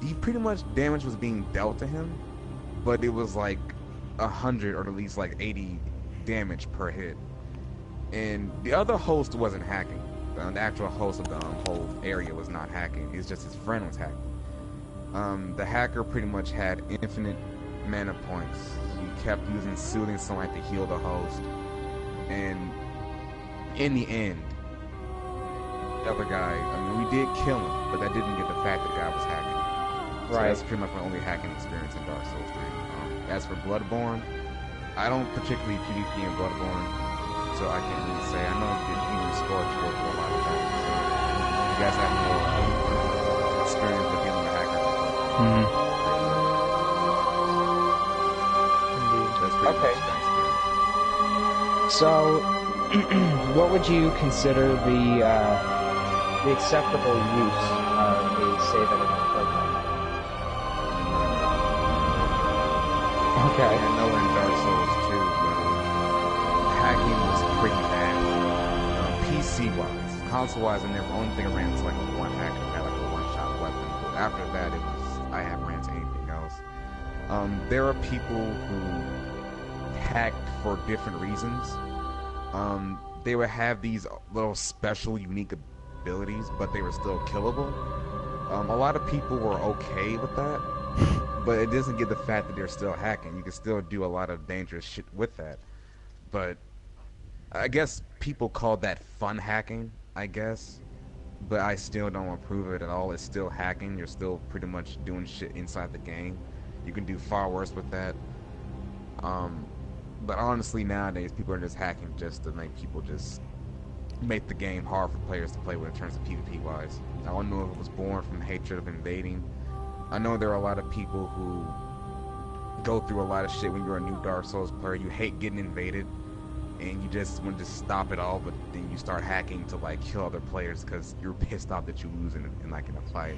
he pretty much damage was being dealt to him, but it was like 100 or at least like 80 damage per hit. And the other host wasn't hacking. The actual host of the whole area was not hacking. It's just his friend was hacking. The hacker pretty much had infinite mana points. He kept using Soothing Sunlight to heal the host. And in the end, the other guy, I mean, we did kill him, but that didn't get the fact that the guy was hacking. So Right. that's pretty much my only hacking experience in Dark Souls 3. As for Bloodborne, I don't particularly PvP in Bloodborne, so I can't really say. I know that Human Scorch worked for a lot of hacking, so you guys have more experience with dealing with hackers. That's pretty Okay. much that experience. So, what would you consider the acceptable use of a save editing program? Okay. I know in Dark Souls 2, hacking was pretty bad. PC-wise. Console-wise, I never, only thing I ran was like a one hacker, had like a one-shot weapon. But after that, I haven't ran to anything else. There are people who hacked for different reasons. They would have these little special, unique abilities, but they were still killable. A lot of people were okay with that, but it doesn't get the fact that they're still hacking. You can still do a lot of dangerous shit with that. But I guess people call that fun hacking, I guess. But I still don't approve of it at all. It's still hacking. You're still pretty much doing shit inside the game. You can do far worse with that. But honestly, nowadays, people are just hacking just to make people just make the game hard for players to play with in terms of PvP-wise. I don't know if it was born from hatred of invading. I know there are a lot of people who go through a lot of shit when you're a new Dark Souls player. You hate getting invaded, and you just want to stop it all, but then you start hacking to like kill other players because you're pissed off that you lose in a fight.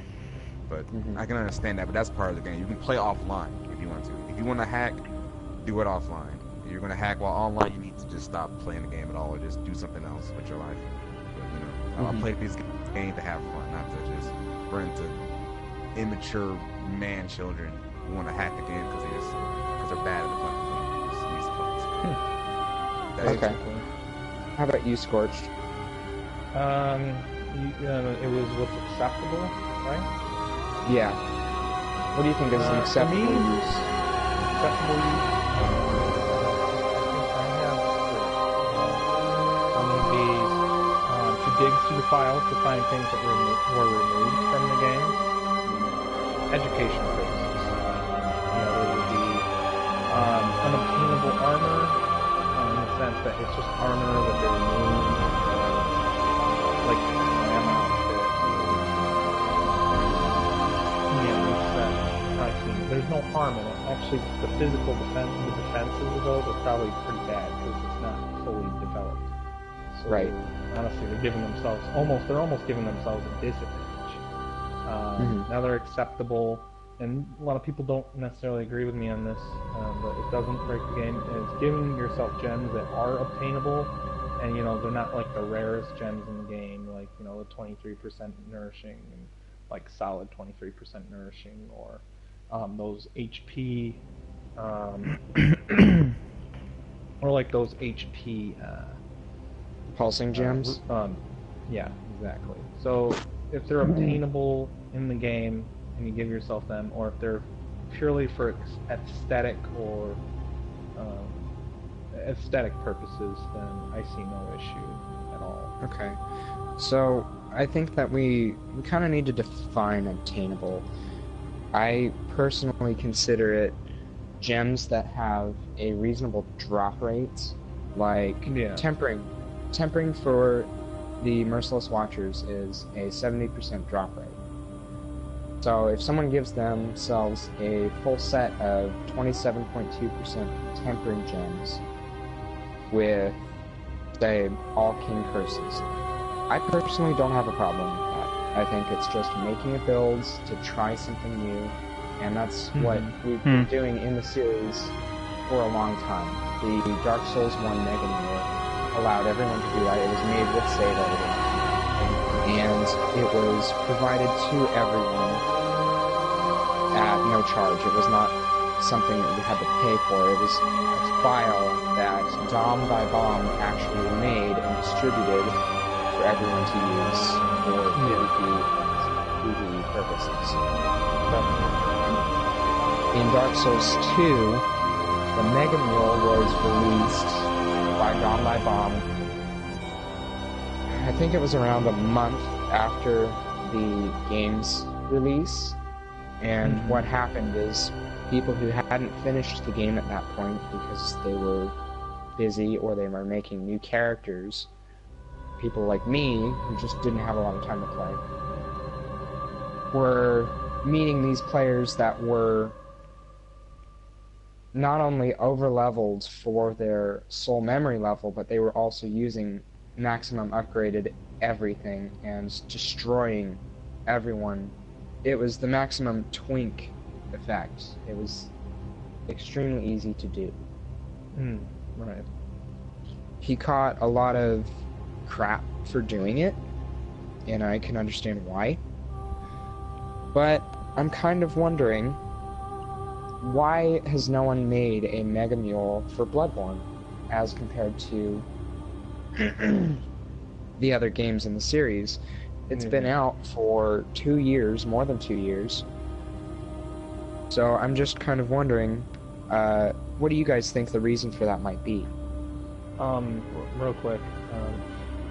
But I can understand that, but that's part of the game. You can play offline if you want to. If you want to hack, do it offline. If you're going to hack while online, you need to just stop playing the game at all or just do something else with your life. But, I play this game to have fun, not to just run into immature man-children who want to hack the game because they're bad at the fucking game. Okay. How about you, Scorched? It was what's acceptable, right? Yeah. What do you think is an acceptable for me, use? Acceptable use. I think I have three. One would be to dig through the files to find things that were removed from the game. Educational purposes. The other would be unobtainable armor, in the sense that it's just armor that they removed, like ammo outfit. There's no harm in it. Actually, the physical defense, the defenses of those are probably pretty bad because it's not fully developed. So Right. honestly, they're almost giving themselves a disadvantage. Now they're acceptable, and a lot of people don't necessarily agree with me on this, but it doesn't break the game. It's giving yourself gems that are obtainable, and they're not like the rarest gems in the game, like the 23% nourishing and like solid 23% nourishing, or those HP, or like those HP Pulsing gems? Yeah, exactly. So if they're obtainable in the game and you give yourself them, or if they're purely for aesthetic or aesthetic purposes, then I see no issue at all. Okay. So, I think that we kind of need to define obtainable. I personally consider it gems that have a reasonable drop rate, like tempering. Tempering for the Merciless Watchers is a 70% drop rate. So if someone gives themselves a full set of 27.2% tempering gems with, say, all King Curses, I personally don't have a problem with that. I think it's just making a build to try something new, and that's what we've been doing in the series for a long time. The Dark Souls 1 Mega Meal allowed everyone to do that. It was made with save editing, and it was provided to everyone no charge. It was not something that you had to pay for. It was a file that Dom by Bomb actually made and distributed for everyone to use for PvP purposes. But in Dark Souls 2, the Mega Mule was released by Dom by Bomb. I think it was around a month after the game's release, and what happened is people who hadn't finished the game at that point because they were busy or they were making new characters, people like me who just didn't have a lot of time to play, were meeting these players that were not only over-leveled for their soul memory level, but they were also using maximum upgraded everything and destroying everyone. It was the maximum twink effect. It was extremely easy to do. Right. He caught a lot of crap for doing it, and I can understand why. But I'm kind of wondering, why has no one made a Mega Mule for Bloodborne as compared to the other games in the series? It's been out for 2 years, more than 2 years. So I'm just kind of wondering, what do you guys think the reason for that might be? Real quick,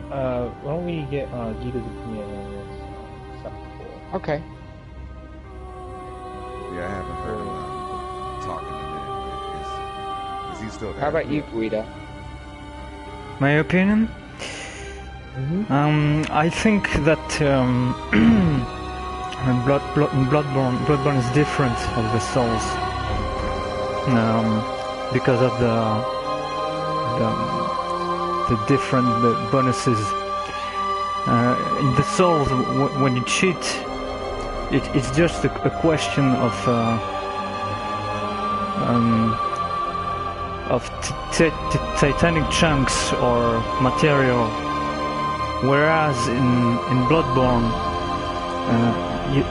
why don't we get Gita's opinion on this? Acceptable. Okay. Yeah, I haven't heard him talking in a minute. Is he still there? How about you, Guida? My opinion? I think that Bloodborne is different of the Souls because of the different bonuses. In the Souls, when you cheat, it's just a question of titanic chunks or material. Whereas in Bloodborne,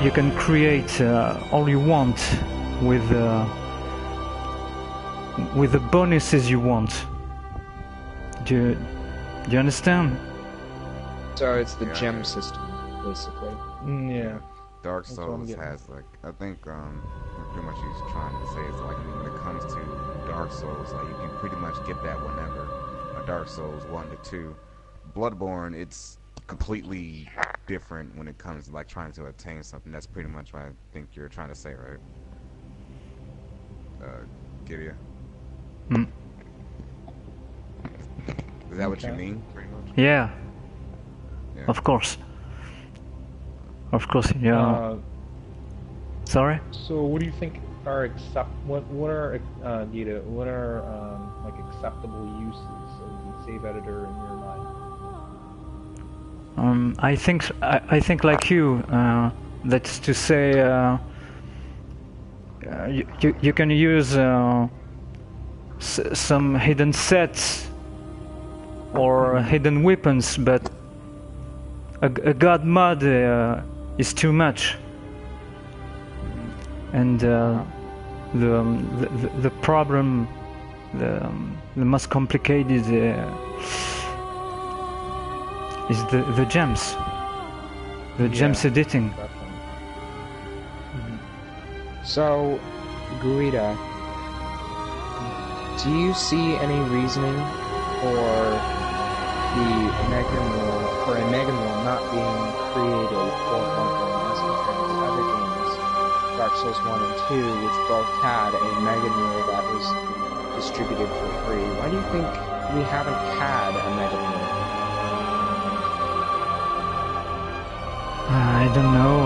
you can create all you want with the bonuses you want. Do you understand? So it's the gem system, basically. Yeah. Dark Souls has like, I think pretty much he's trying to say is like, when it comes to Dark Souls, like you can pretty much get that whenever. Dark Souls 1 to 2. Bloodborne, it's completely different when it comes to like trying to attain something. That's pretty much what I think you're trying to say, right? Gideon? Is that what you mean, pretty much? Yeah. Of course. Of course, yeah. Sorry? So what do you think are what are Gita, what are like acceptable uses of the save editor in your mind? I think like you, that's to say, you can use some hidden sets or hidden weapons, but a god mod is too much, and the problem, the most complicated is the gems, gems editing. So, Guida, do you see any reasoning for a Mega Mule not being created for Bloodborne as compared to the other games, Dark Souls 1 and 2, which both had a Mega Mule that was distributed for free? Why do you think we haven't had a Mega Mule? I don't know.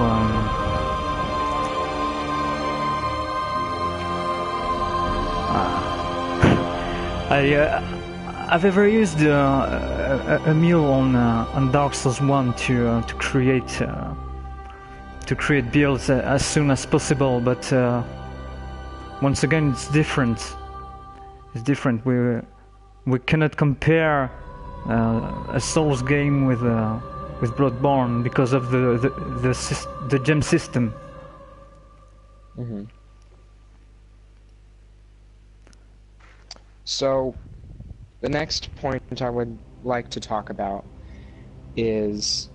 I've ever used a mule on Dark Souls 1 to create builds as soon as possible, but once again it's different. It's different. We cannot compare a Souls game with Bloodborne because of the gem system. So, the next point I would like to talk about is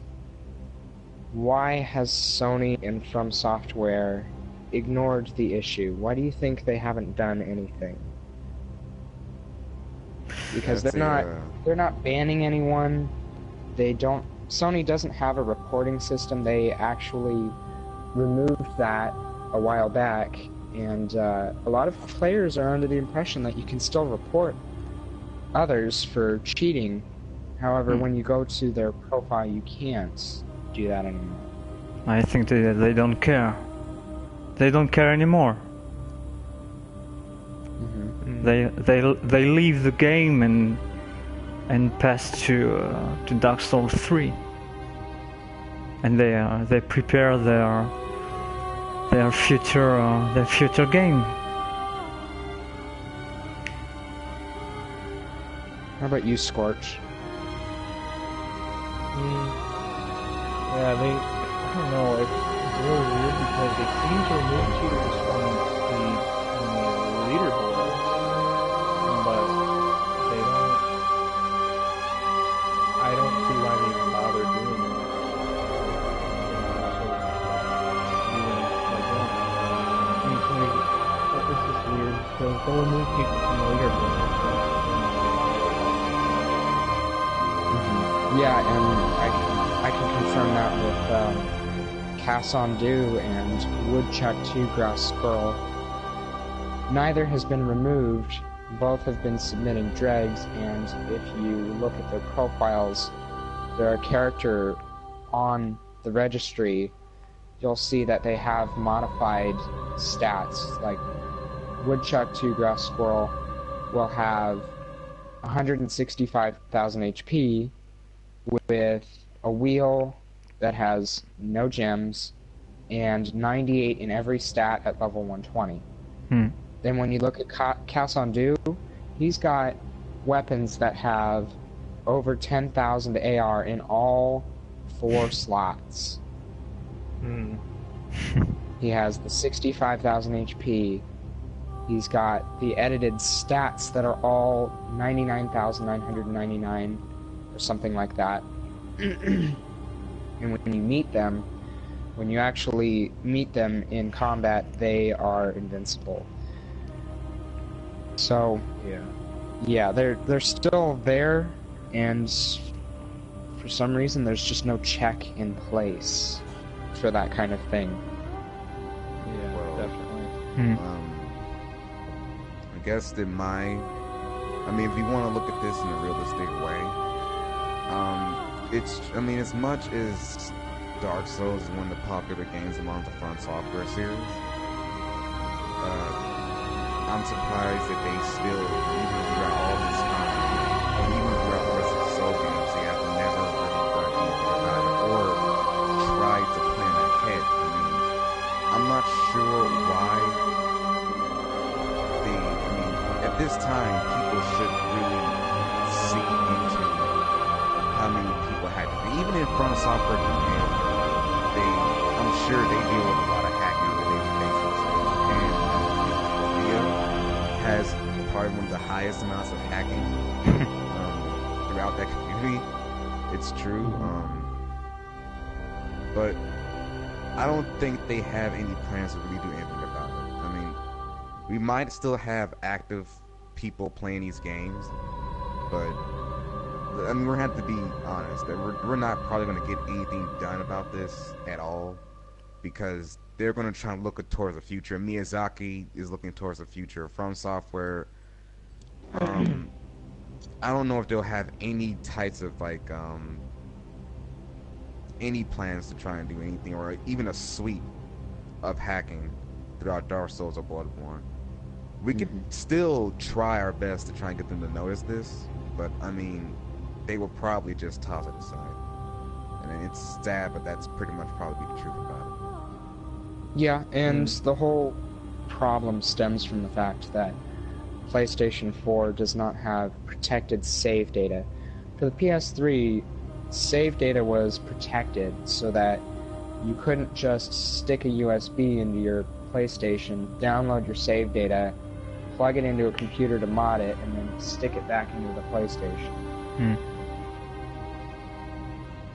why has Sony and From Software ignored the issue? Why do you think they haven't done anything? Because they're not banning anyone. Sony doesn't have a reporting system. They actually removed that a while back, and a lot of players are under the impression that you can still report others for cheating. However, when you go to their profile, you can't do that anymore. I think they don't care. They don't care anymore. They leave the game and pass to Dark Souls 3, and they prepare their future game. How about you, Scorch? Yeah, I don't know, it's really weird because they seem to remove cheaters from the leaderboards, but they don't, I don't see why they even bother doing that. It's just weird, so they'll remove people from the leaderboards. Yeah, and I can confirm that with Cass on Dew and Woodchuck 2 Grouse Squirrel. Neither has been removed, both have been submitting dregs, and if you look at their profiles, they're a character on the registry, you'll see that they have modified stats, like Woodchuck 2 Grouse Squirrel will have 165,000 HP, with a wheel that has no gems and 98 in every stat at level 120. Then when you look at Cassondu, he's got weapons that have over 10,000 AR in all 4 slots. He has the 65,000 HP. He's got the edited stats that are all 99,999 or something like that. And when you meet them, when you actually meet them in combat, they are invincible. So yeah, they're still there, and for some reason there's just no check in place for that kind of thing. Yeah, Well, definitely. I guess that if you want to look at this in a realistic way, as much as Dark Souls is one of the popular games among the From Software series, I'm surprised that they still, even throughout all this time, and even throughout the rest of the Soul games, they have never really done anything about it or tried to plan ahead. I'm not sure why at this time, people should really see into how many people had to be. Even in From Software Japan, I'm sure they deal with a lot of hacking on a daily basis. And Korea has probably one of the highest amounts of hacking throughout that community. It's true. But I don't think they have any plans to really do anything about it. We might still have active people playing these games, but we're gonna have to be honest that we're not probably gonna get anything done about this at all, because they're gonna try and look towards the future. Miyazaki is looking towards the future. From Software, I don't know if they'll have any types of any plans to try and do anything, or even a suite of hacking throughout Dark Souls or Bloodborne. We could still try our best to try and get them to notice this, but they will probably just toss it aside. And it's sad, but that's pretty much probably the truth about it. Yeah, and the whole problem stems from the fact that PlayStation 4 does not have protected save data. For the PS3, save data was protected so that you couldn't just stick a USB into your PlayStation, download your save data, plug it into a computer to mod it, and then stick it back into the PlayStation.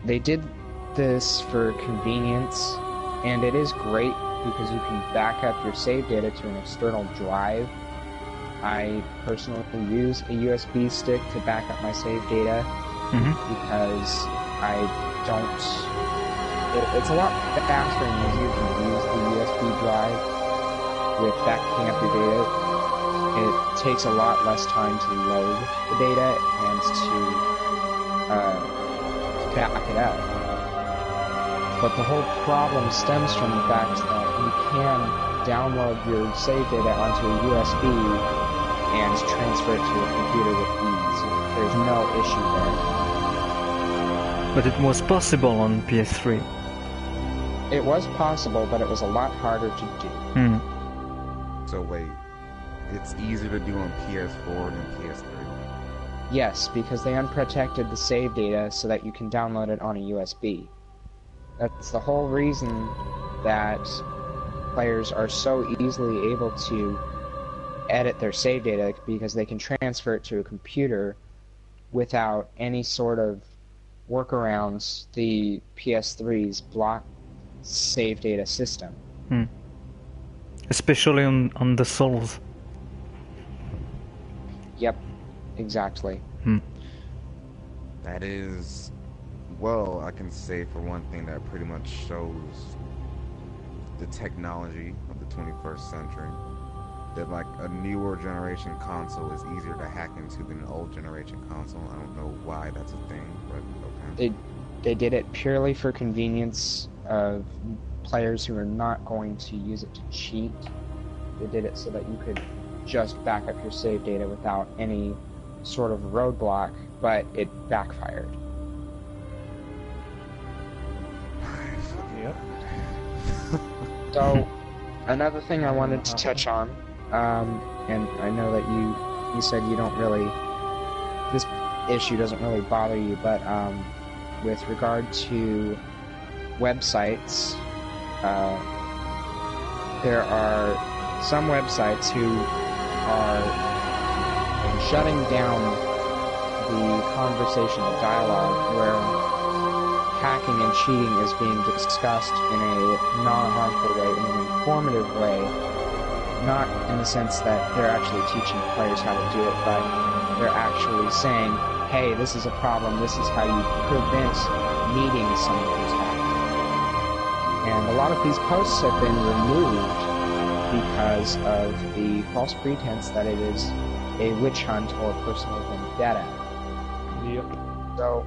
They did this for convenience, and it is great because you can back up your save data to an external drive. I personally use a USB stick to back up my save data because I don't... It's a lot faster and easier to use the USB drive with backing up your data. It takes a lot less time to load the data and to back it up. But the whole problem stems from the fact that you can download your save data onto a USB and transfer it to a computer with ease. There's no issue there. But it was possible on PS3. It was possible, but it was a lot harder to do. So wait, it's easier to do on PS4 than PS3? Yes, because they unprotected the save data so that you can download it on a USB. That's the whole reason that players are so easily able to edit their save data, because they can transfer it to a computer without any sort of workarounds the PS3's block save data system. Especially on the Souls. Yep, exactly. That is, well, I can say for one thing that pretty much shows the technology of the 21st century. That like a newer generation console is easier to hack into than an old generation console. I don't know why that's a thing, but okay. They did it purely for convenience of players who are not going to use it to cheat. They did it so that you could just back up your save data without any sort of roadblock, but it backfired. Yep. So, another thing I wanted to touch on, and I know that you said you don't really, this issue doesn't really bother you, but with regard to websites, there are some websites who are shutting down the conversational dialogue where hacking and cheating is being discussed in a non-harmful way, in an informative way, not in the sense that they're actually teaching players how to do it, but they're actually saying, hey, this is a problem, this is how you prevent meeting someone who's hacking. And a lot of these posts have been removed because of the false pretense that it is a witch hunt or personal vendetta. Yep. So,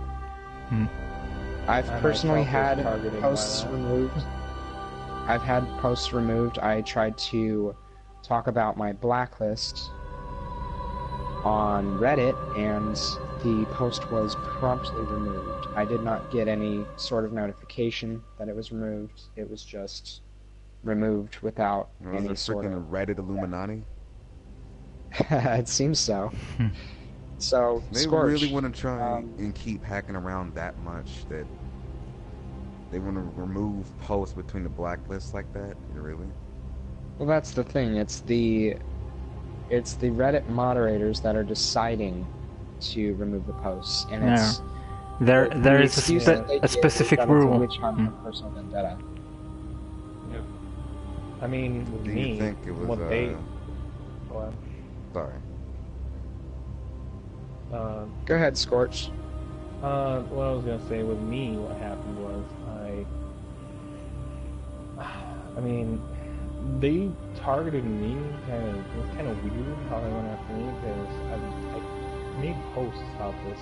I've personally had posts removed. I've had posts removed. I tried to talk about my blacklist on Reddit, and the post was promptly removed. I did not get any sort of notification that it was removed. It was just removed without any sort of... freaking Reddit Illuminati? It seems so. So, they Scorch, really want to try and keep hacking around that much that they want to remove posts between the blacklists like that? Really? Well, that's the thing. It's the Reddit moderators that are deciding to remove the posts, and it's there is a specific rule. Witch hunt and personal vendetta. Yep. I mean, with Do me, you think it was what they... Sorry. Go ahead, Scorch. What I was gonna say with me, what happened was I mean, they targeted me. It was kind of weird how they went after me because I made posts about this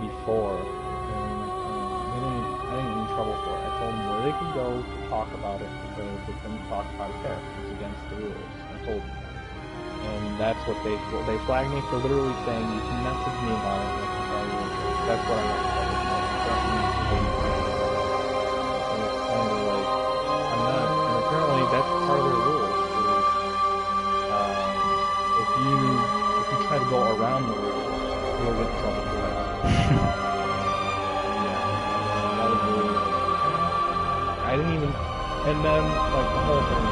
before, and I didn't get in trouble for it. I told them where they could go to talk about it because they couldn't talk about it there. It was against the rules. I told them that. And that's what they flagged me for literally saying, you can message me about it. That's what I got in trouble for. And it's kind of like, I'm not, and apparently that's part of their rules. If you try to go around the rules, you'll get in trouble for that. Yeah, that was really, I didn't even, and then, like, the whole thing,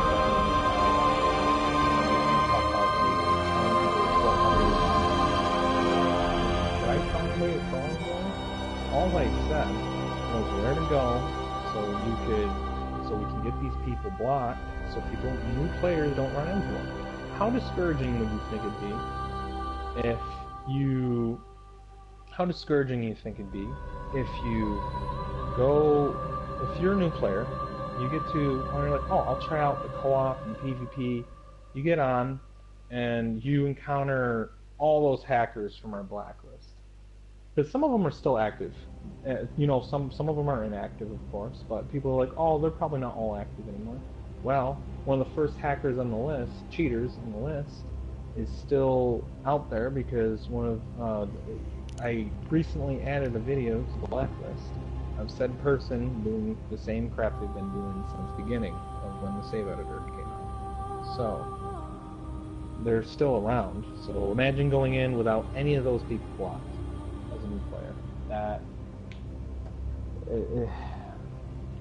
all I said was where to go so we can get these people blocked, so new players don't run into them. How discouraging would you think it'd be if you're a new player, you get to, you're like, oh, I'll try out the co-op and PvP. You get on, and you encounter all those hackers from our blacklist. Because some of them are still active. Some of them are inactive, of course, but people are like, oh, they're probably not all active anymore. Well, one of the first hackers on the list, cheaters on the list, is still out there because I recently added a video to the blacklist of said person doing the same crap they've been doing since the beginning of when the save editor came out. So, they're still around. So imagine going in without any of those people blocked as a new player.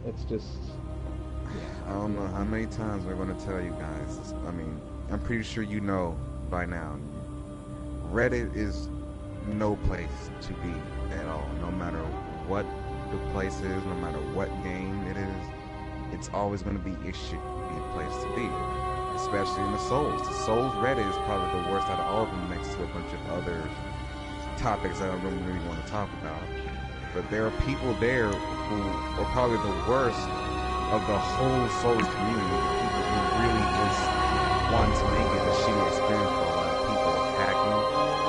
It's just... I don't know how many times we're going to tell you guys. I mean, I'm pretty sure you know by now. Reddit is no place to be at all. No matter what the place is, no matter what game it is, it's always going to be a place to be. Especially in the Souls. The Souls Reddit is probably the worst out of all of them next to a bunch of other topics I don't really want to talk about. But there are people there who are probably the worst of the whole Souls community. People who really just want to make it a shitty experience for a lot of people hacking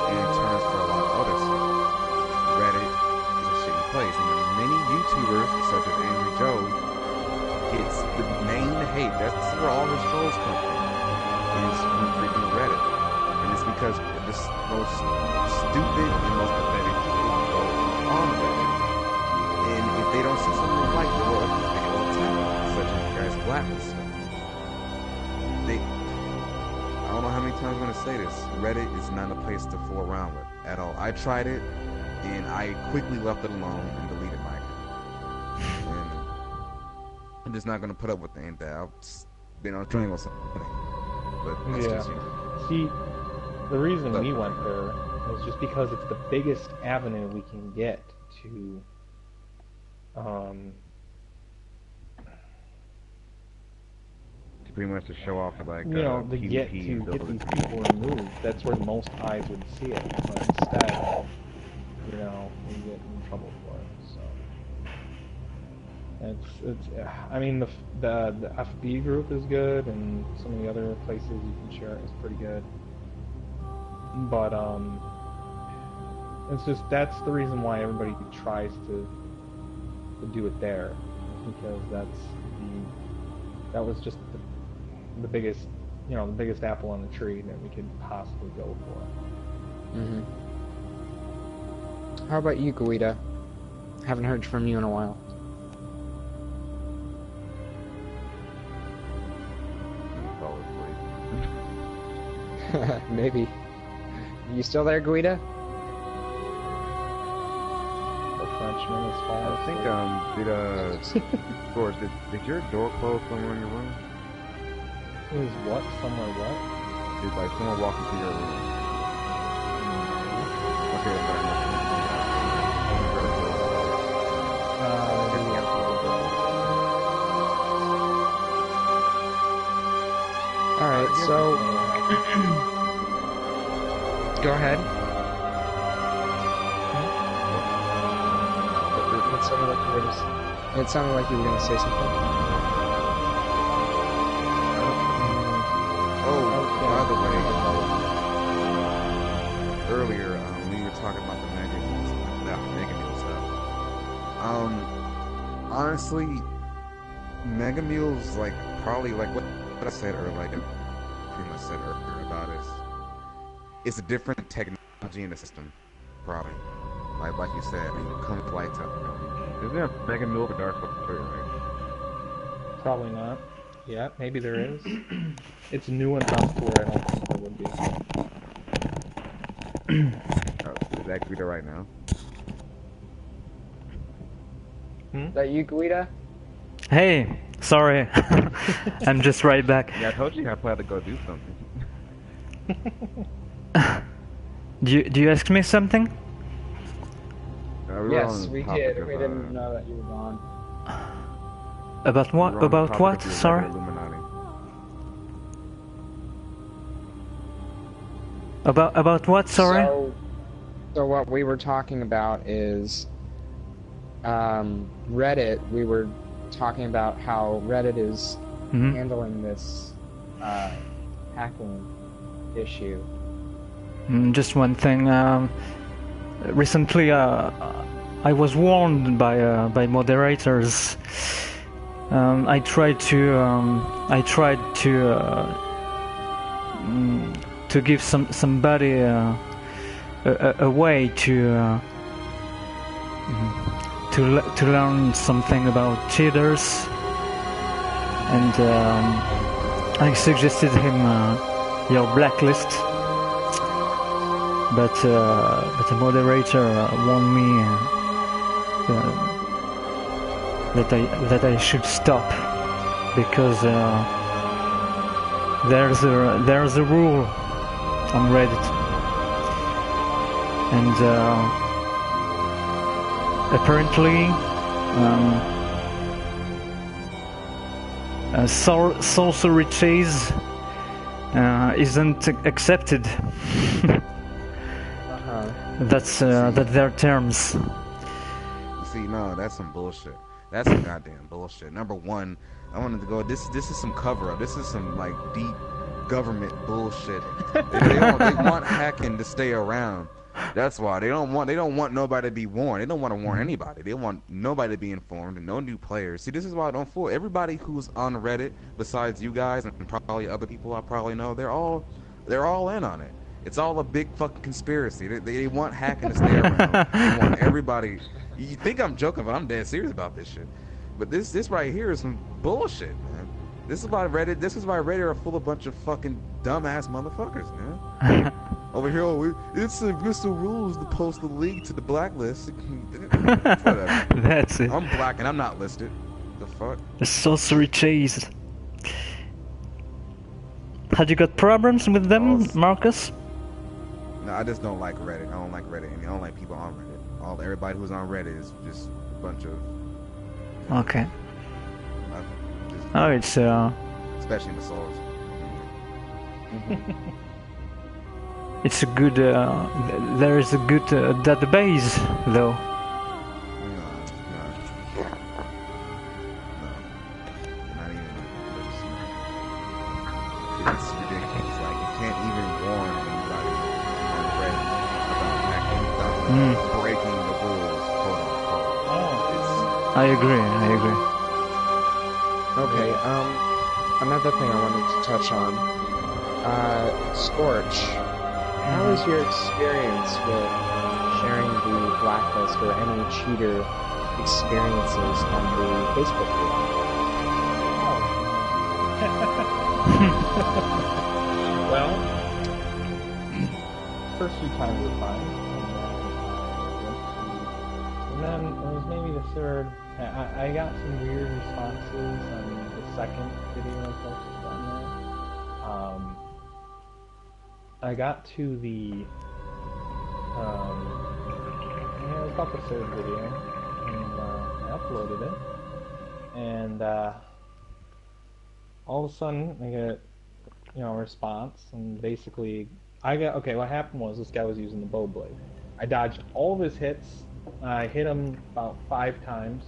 and in turns for a lot of other stuff. Reddit is a shitty place. And many YouTubers, such as Angry Joe, gets the main hate. That's where all his trolls come from. Is from freaking Reddit. And it's because the most stupid and most pathetic people go on Reddit. And if they don't see something they like, they will attack it, such as you guys blacklist them. I don't know how many times I'm going to say this. Reddit is not a place to fool around with at all. I tried it, and I quickly left it alone and deleted my account. And I'm just not going to put up with the end that I've been on a train or something. But that's just, See, the reason we went there was just because it's the biggest avenue we can get to pretty much to show off like to get these people removed. That's where most eyes would see it, but instead, we get in trouble for it. So it's. I mean, the FB group is good, and some of the other places you can share it is pretty good. But it's just that's the reason why everybody tries to do it there, because that was just the biggest apple on the tree that we could possibly go for. How about you, Guida? Haven't heard from you in a while. Maybe. You still there, Guida? Frenchman is falling asleep. George, did your door close somewhere in your room? Is what? Somewhere what? Did like someone walk into your room? Okay, Alright, so go ahead. It sounded like you were going to say something. Oh, by the way, earlier when you were talking about the Mega Mule stuff, honestly, Mega Mule's like probably like what I said earlier, like pretty much said earlier about it. It's a different technology in the system, probably. Like you said, I mean, come flight type. Is there a Mega Mule for Dark Souls 3, right? Probably not. Yeah, maybe there is. It's new enough to where I don't think there would be. Is that Guida right now? Is that you, Guida? Hey, sorry. I'm just right back. Yeah, I told you I had to go do something. Do you ask me something? we're Yes, on the we topic did. of, We didn't know that you were gone. About what? we're on the About topic what? of the Sorry. Illuminati. About what? Sorry. So what we were talking about is Reddit. We were talking about how Reddit is Mhm. handling this hacking issue. Just one thing. Recently, I was warned by moderators. I tried to give somebody a way to learn something about cheaters, and I suggested him your blacklist. But the moderator warned me that I should stop because there's a rule on Reddit, and apparently sorcery chase isn't accepted. That's their terms. See, no, that's some bullshit. That's some goddamn bullshit. Number one, I wanted to go. This is some cover up. This is some like deep government bullshit. They want hacking to stay around. That's why they don't want nobody to be warned. They don't want to warn anybody. They want nobody to be informed and no new players. See, this is why I don't fool everybody who's on Reddit. Besides you guys and probably other people I probably know, they're all in on it. It's all a big fucking conspiracy. They want hacking to stay around. They want everybody. You think I'm joking, but I'm dead serious about this shit. But this right here is some bullshit, man. This is why Reddit. This is why Reddit are full of bunch of fucking dumbass motherfuckers, man. Over here, it's against the rules to post the link to the blacklist. Whatever. That's it. I'm black and I'm not listed. The fuck? The sorcery chase. Had you got problems with them, Marcus? No, I just don't like Reddit. I don't like Reddit, and I don't like people on Reddit. Everybody who's on Reddit is just a bunch of. Okay. Oh, it's especially in the Souls. It's a good. There is a good database, though. No, not even. It's ridiculous. Like you can't even warn anybody on Reddit about hacking without breaking the rules, quote unquote. I agree. Okay, another thing I wanted to touch on. Scorch, how was your experience with sharing the blacklist or any cheater experiences on the Facebook group? Well, first few times were fine, and then it was maybe the third. I got some weird responses on the second video I posted on there. I got to the it was about the third video, and I uploaded it, and all of a sudden I get a response, and basically what happened was this guy was using the bow blade. I dodged all of his hits. I hit him about 5 times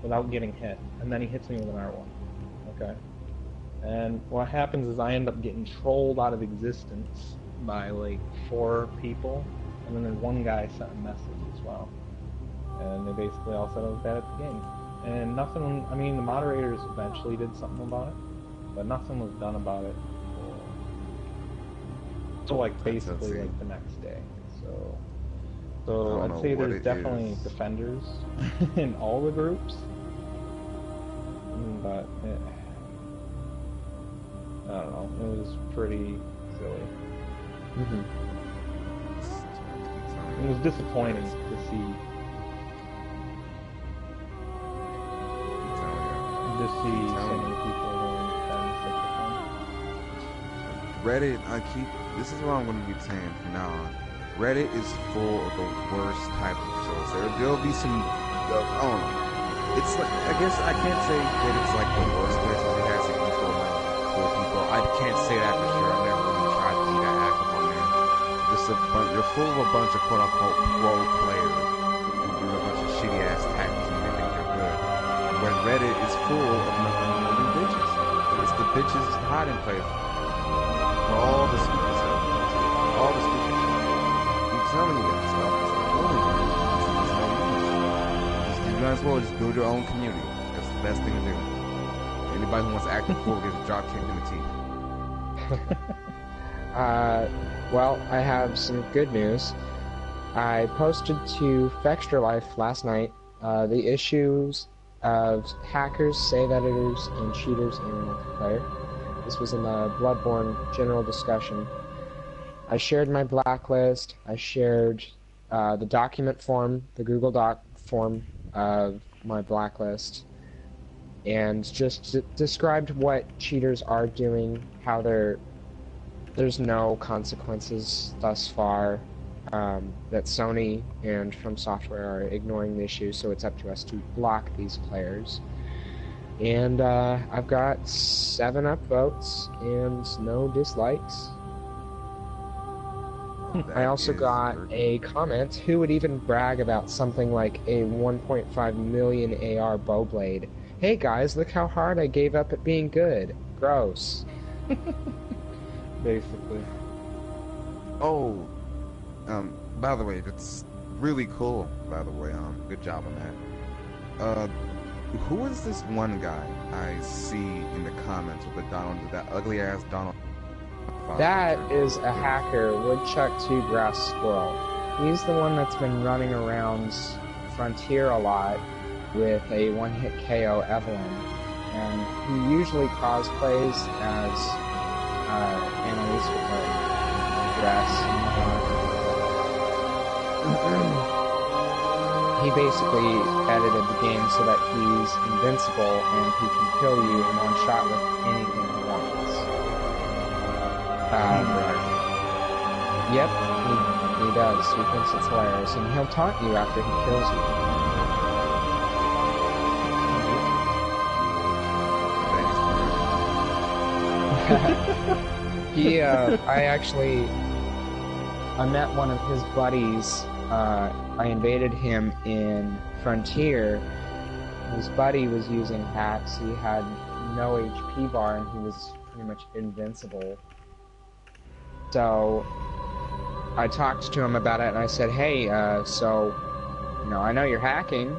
without getting hit, and then he hits me with an R1. Okay, and what happens is I end up getting trolled out of existence by like 4 people, and then there's one guy sent a message as well, and they basically all said I was bad at the game, and nothing. I mean, the moderators eventually did something about it, but nothing was done about it until like basically like the next day. So I'd say there's definitely defenders in all the groups, but I don't know, it was pretty silly. It was disappointing to see so many people doing such a thing. Reddit, this is what I'm going to be saying from now on. Reddit is full of the worst type of souls. There'll be some, I don't know. It's like, I guess I can't say that it's like the worst place because it has like equal amount of cool people. I can't say that for sure. I've never really tried to be that active on there. Just they're full of a bunch of quote unquote pro players who do a bunch of shitty ass tactics and they think they're good. When Reddit is full of nothing more than bitches. It's the bitches hiding place for all the stupid stuff. All the stupid shit. I'm telling you guys, stop building it. You might as well just build your own community. That's the best thing to do. Anybody who wants to act cool gets a drop kicked in the teeth. Well, I have some good news. I posted to Fextra Life last night the issues of hackers, save editors, and cheaters in multiplayer. This was in the Bloodborne general discussion. I shared my blacklist. I shared the document form, the Google Doc form of my blacklist, and just described what cheaters are doing, how there's no consequences thus far, that Sony and From Software are ignoring the issue, so it's up to us to block these players. And I've got 7 upvotes and no dislikes. I also got a comment, who would even brag about something like a 1.5 million AR bow blade? Hey guys, look how hard I gave up at being good. Gross. Basically. Oh, by the way, that's really cool, by the way. Good job on that. Who is this one guy I see in the comments with that ugly ass Donald? That is a hacker, Woodchuck 2 Grass Squirrel. He's the one that's been running around Frontier a lot with a one-hit KO Evelyn, and he usually cosplays as Annalise with a dress and whatnot. He basically edited the game so that he's invincible and he can kill you in one shot with anything he wants. Yep, he does. He thinks it's hilarious, and he'll taunt you after he kills you. I met one of his buddies. I invaded him in Frontier. His buddy was using hacks. He had no HP bar, and he was pretty much invincible. So I talked to him about it, and I said, hey, so, you know, I know you're hacking.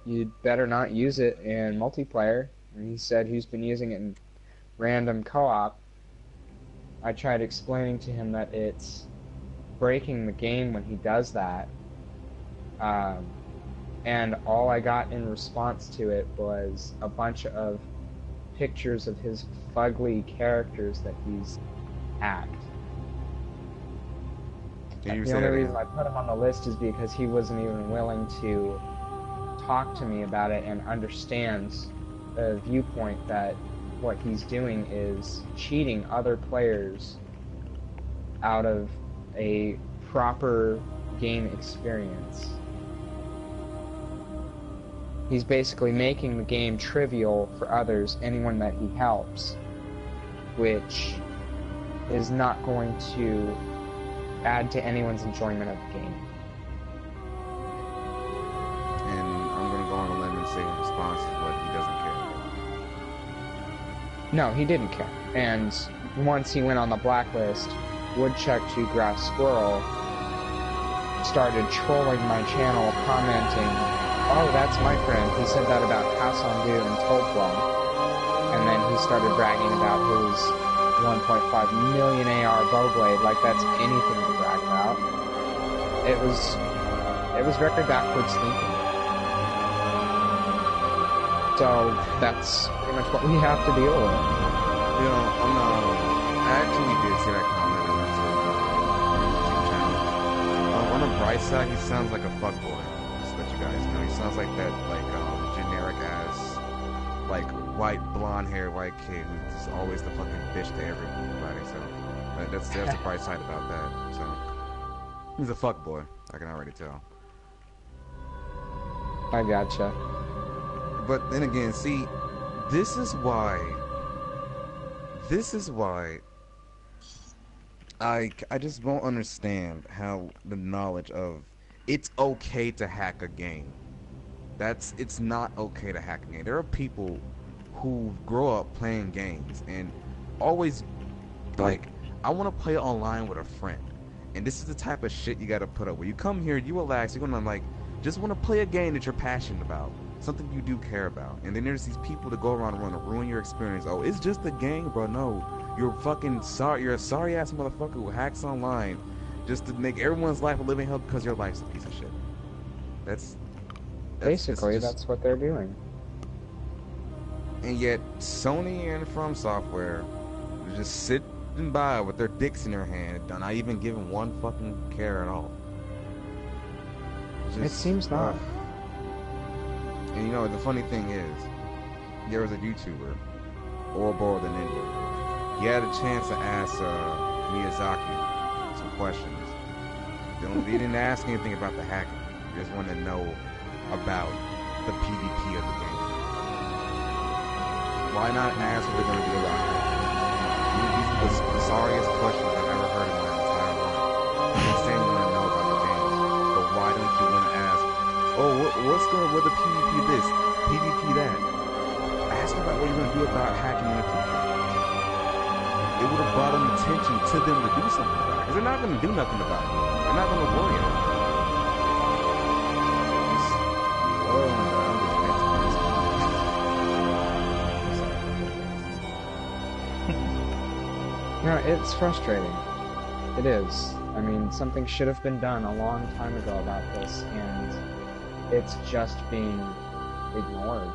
You'd better not use it in multiplayer. And he said he's been using it in random co-op. I tried explaining to him that it's breaking the game when he does that. And all I got in response to it was a bunch of pictures of his fugly characters that he's hacked. The only reason I put him on the list is because he wasn't even willing to talk to me about it and understands the viewpoint that what he's doing is cheating other players out of a proper game experience. He's basically making the game trivial for others, anyone that he helps, which is not going to add to anyone's enjoyment of the game. And I'm going to go on a limb and say in response is what he doesn't care. No, he didn't care. And once he went on the blacklist, Woodchuck 2 Grass Squirrel started trolling my channel, commenting, oh, that's my friend. He said that about Hassandu and Toldblum. And then he started bragging about his 1.5 million AR bow blade, like that's anything to brag about. It was very backwards thinking. So that's pretty much what we have to deal with. You know, I actually did see that comment on that YouTube channel. On the bright side, he sounds like a fuckboy. Just to let you guys know, he sounds like that, like generic ass like white blonde hair white kid who's always the fucking bitch to everybody. So that's the bright side about that. So he's a fuck boy. I can already tell. I gotcha. But then again, see, this is why I just won't understand how the knowledge of it's okay to hack a game. It's not okay to hack a game. There are people who grow up playing games and always like, I want to play online with a friend. And this is the type of shit you gotta put up with. You come here, you relax, you're gonna like, just want to play a game that you're passionate about. Something you do care about. And then there's these people that go around and want to ruin your experience. Oh, it's just a game, bro. No. You're fucking sorry. You're a sorry ass motherfucker who hacks online just to make everyone's life a living hell because your life's a piece of shit. That's Basically, that's what they're doing. And yet, Sony and From Software just sitting by with their dicks in their hand, not even giving one fucking care at all. It seems not. And you know, the funny thing is, there was a YouTuber, Ouroboros the Ninja. He had a chance to ask Miyazaki some questions. He didn't ask anything about the hacking. He just wanted to know about the PvP of the game. Why not ask what they're going to do about hacking? These are the sorriest questions I've ever heard in my entire life. I'm saying you want to know about the game, but why don't you want to ask, oh, what the PvP this, PvP that? Ask about what you're going to do about hacking in the future. It would have brought them attention to them to do something about it. Because they're not going to do nothing about it. They're not going to worry about it. No, it's frustrating. It is. I mean, something should have been done a long time ago about this, and it's just being ignored.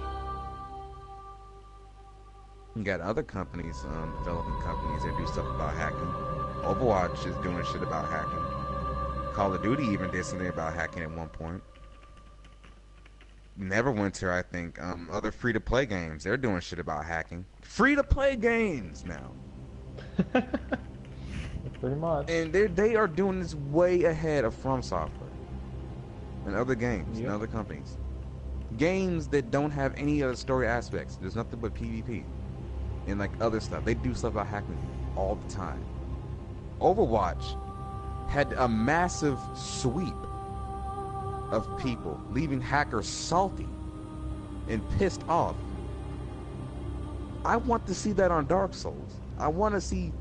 You got other companies, developing companies that do stuff about hacking. Overwatch is doing shit about hacking. Call of Duty even did something about hacking at one point. Neverwinter, I think, other free-to-play games, they're doing shit about hacking. Free-to-play games now! Pretty much. And they are doing this way ahead of From Software and other games and other companies. Games that don't have any other story aspects. There's nothing but PvP and like other stuff. They do stuff about hacking all the time. Overwatch had a massive sweep of people, leaving hackers salty and pissed off. I want to see that on Dark Souls. I want to see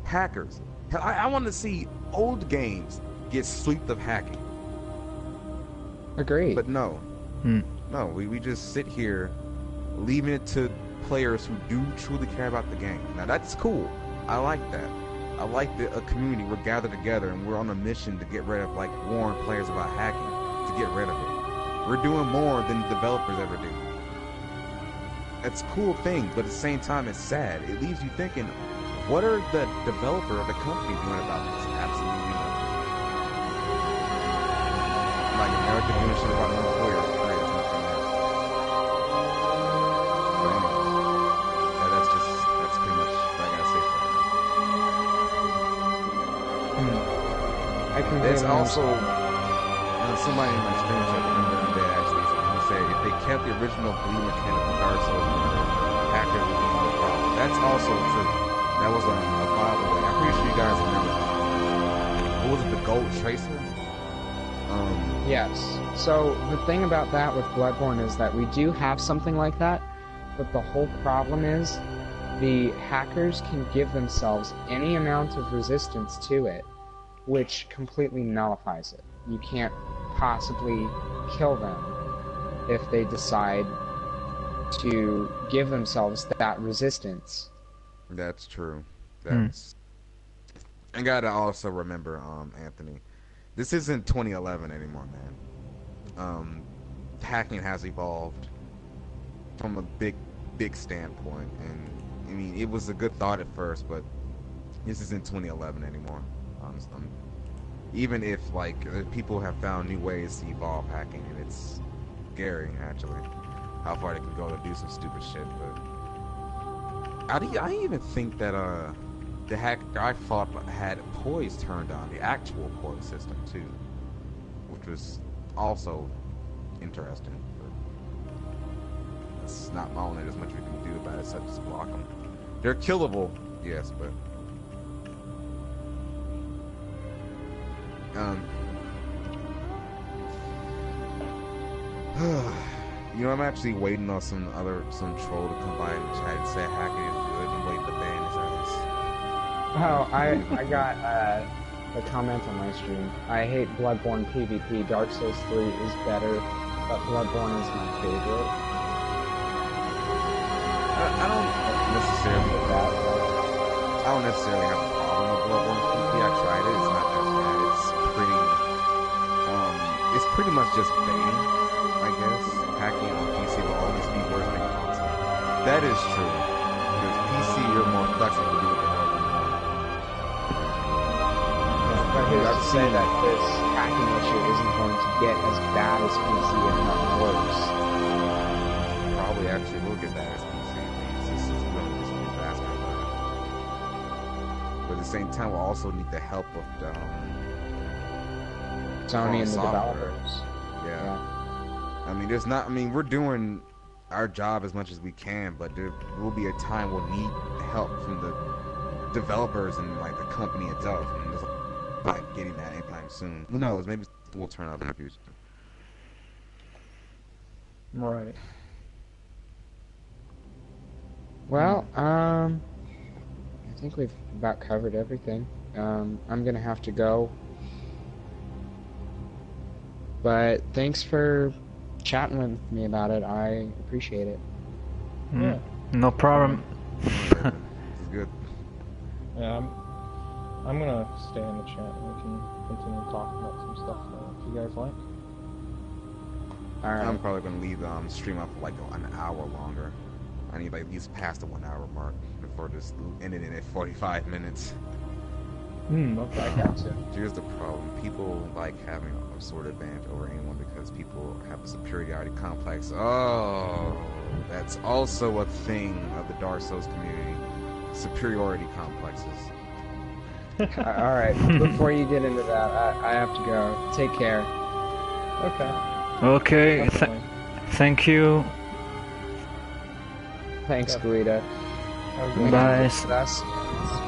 hackers. I want to see old games get swept of hacking. Agreed. But no. No, we just sit here leaving it to players who do truly care about the game. Now that's cool. I like that. I like that a community, we're gathered together and we're on a mission to get rid of, like, warn players about hacking, to get rid of it. We're doing more than the developers ever do. It's a cool thing, but at the same time it's sad. It leaves you thinking, what are the developer or the company doing about this? Absolutely nothing. Like, America doing shit about North Korea. Great, it's nothing there. But anyway, that's pretty much what I gotta say for right now. I can There's also, somebody in my stream chat remember that actually, he said if they kept the original bleed mechanic of Dark Souls, hackers would be no problem. That's also true. That was a viable way. I'm pretty sure you guys remember that. What was it, the Gold Tracer? Yes. So the thing about that with Bloodborne is that we do have something like that, but the whole problem is the hackers can give themselves any amount of resistance to it, which completely nullifies it. You can't possibly kill them if they decide to give themselves that resistance. That's true. That's. I gotta also remember, Anthony, this isn't 2011 anymore, man. Hacking has evolved from a big standpoint, and I mean, it was a good thought at first, but this isn't 2011 anymore. Even if, like, people have found new ways to evolve hacking, and it's scary, actually. how far they can go to do some stupid shit. But I even think that the hacker I fought had poise turned on, the actual poise system too, which was also interesting. But it's not only as much we can do about it, such as block them. They're killable, yes, but you know, I'm actually waiting on some troll to come by and chat and say hacking is good and wait to ban his ass. Oh, I got a comment on my stream. I hate Bloodborne PvP. Dark Souls 3 is better, but Bloodborne is my favorite. I don't necessarily have a problem with Bloodborne PvP. I tried it. It's not that bad. It's pretty much just baiting, I guess. Hacking on PC will always be worse than console. That is true. Because PC, you're more flexible to do what the hell you want. But who's to say that this hacking issue isn't going to get as bad as PC, if not worse? Probably actually will get bad as PC. This is really just be faster. But at the same time, we'll also need the help of the Sony and the software. developers. Yeah. I mean, we're doing our job as much as we can, but there will be a time we'll need help from the developers and like the company itself. And just like getting that anytime soon. Who knows? Maybe we'll turn out in the future. Right. Well, I think we've about covered everything. I'm gonna have to go. But thanks for chatting with me about it. I appreciate it. Yeah. No problem. This is good. Yeah, I'm gonna stay in the chat and we can continue talking about some stuff if you guys like. Alright. I'm probably gonna leave the stream up for like an hour longer. I need like at least past the 1 hour mark before just ending it at 45 minutes. Okay. I got you. Here's the problem. People like having a sort of advantage over anyone because people have a superiority complex. Oh, that's also a thing of the Dark Souls community. Superiority complexes. Alright, before you get into that, I have to go. Take care. Okay. Okay, Definitely. thank you. Thanks, Yeah. Guida. Have a good Bye. That's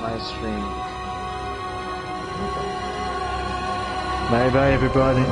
my stream. Bye bye everybody.